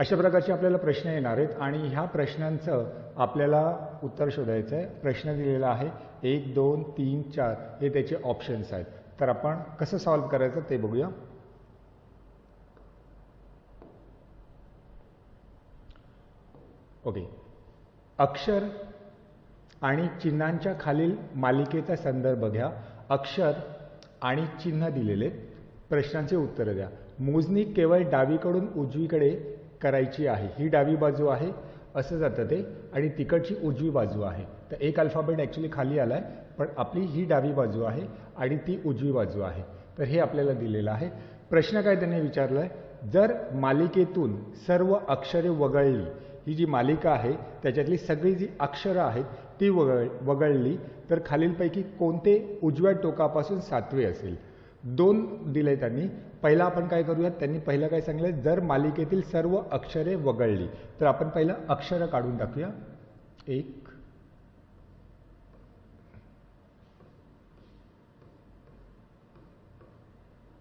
अशा प्रकारचे आपल्याला प्रश्न येणार आहेत आणि ह्या प्रश्नांचं आपल्याला उत्तर शोधायचं आहे. प्रश्न दिलेला आहे 1, 2, 3, 4 हे त्याचे ऑप्शन्स आहेत. तर आपण कसं सॉल्व्ह करायचं ते बघूया. ओके, अक्षर आणि चिन्हांच्या खालील मालिकेचा संदर्भ घ्या. अक्षर आणि चिन्ह दिलेले, प्रश्नांचे उत्तर द्या. मोजणी केवळ डावीकडून उजवीकडे करायची आहे. ही डावी बाजू आहे असं जातं ते, आणि तिकडची उजवी बाजू आहे. तर एक अल्फाबेट ॲक्च्युली खाली आला आहे, पण आपली ही डावी बाजू आहे आणि ती उजवी बाजू आहे. तर हे आपल्याला दिलेलं आहे. प्रश्न काय त्यांनी विचारला आहे, जर मालिकेतून सर्व अक्षरे वगळली, ही जी मालिका आहे त्याच्यातली सगळी जी अक्षरं आहेत ती वगळली तर खालीलपैकी कोणते उजव्या टोकापासून 7वे असेल. 2 दिले त्यांनी. पहिला आपण काय करूयात, त्यांनी पहिलं काय सांगितलं, जर मालिकेतील सर्व अक्षरे वगळली. तर आपण पहिलं अक्षरं काढून टाकूया. 1,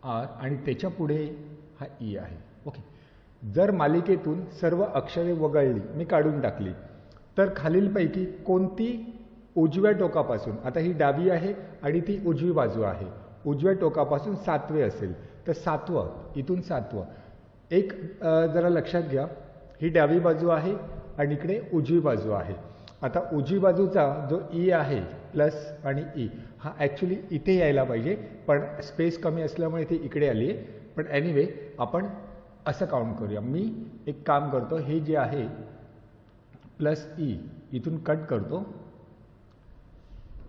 आर आणि त्याच्या पुढे हा ई आहे. ओके, जर मालिकेतून सर्व अक्षरे वगळली, मी काढून टाकली, तर खालीलपैकी कोणती उजव्या टोकापासून, आता ही डावी आहे आणि ती उजवी बाजू आहे, उजव्या टोकापासून 7वे असेल. तर 7वं, इथून 7वं. एक जरा लक्षात घ्या, ही डावी बाजू आहे आणि इकडे उजवी बाजू आहे. आता उजवी बाजूचा जो ई आहे प्लस आणि ई, हा ॲक्च्युली इथे यायला पाहिजे, पण स्पेस कमी असल्यामुळे ती इकडे आली आहे. पण एनिवे आपण असं काउंट करूया. मी एक काम करतो, हे जे आहे प्लस ई इथून कट करतो,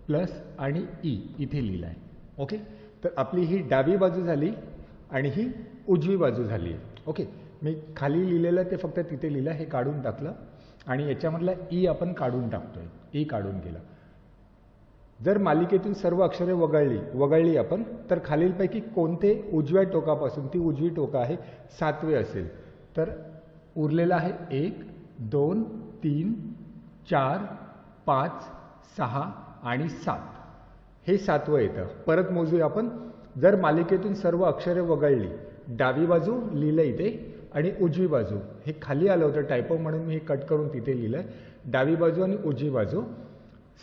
प्लस आणि ई इथे लिहिलं आहे. ओके, तर आपली ही डावी बाजू झाली आणि ही उजवी बाजू झाली. ओके, मी खाली लिहिलेलं ते फक्त तिथे लिहिलं, हे काढून टाकलं आणि याच्यामधला ई आपण काढून टाकतोय, ई काढून गेला. जर मालिकेतून सर्व अक्षरे वगळली आपण, तर खालीलपैकी कोणते उजव्या टोकापासून, ती उजवी टोक आहे, 7वे असेल. तर उरलेला आहे 1, 2, 3, 4, 5, 6 आणि 7. हे 7वं येतं. परत मोजूया आपण. जर मालिकेतून सर्व अक्षरे वगळली, डावी बाजू लिहिलं इथे आणि उजवी बाजू, हे खाली आलं होतं टायपो म्हणून मी हे कट करून तिथे लिहिलं, डावी बाजू आणि उजवी बाजू.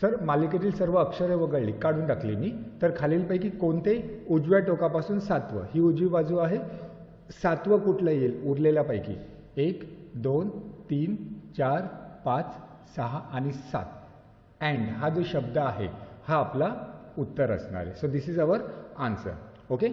सर मालिकेतील सर्व अक्षरे वगळली, काढून टाकली मी, तर खालीलपैकी कोणते उजव्या टोकापासून 7वं, ही उजवी बाजू आहे, 7वं कुठलं येईल उरलेल्यापैकी, 1, 2, 3, 4, 5, 6 आणि 7. अँड हा जो शब्द आहे हा आपला उत्तर असणार आहे. So this is our answer. Okay.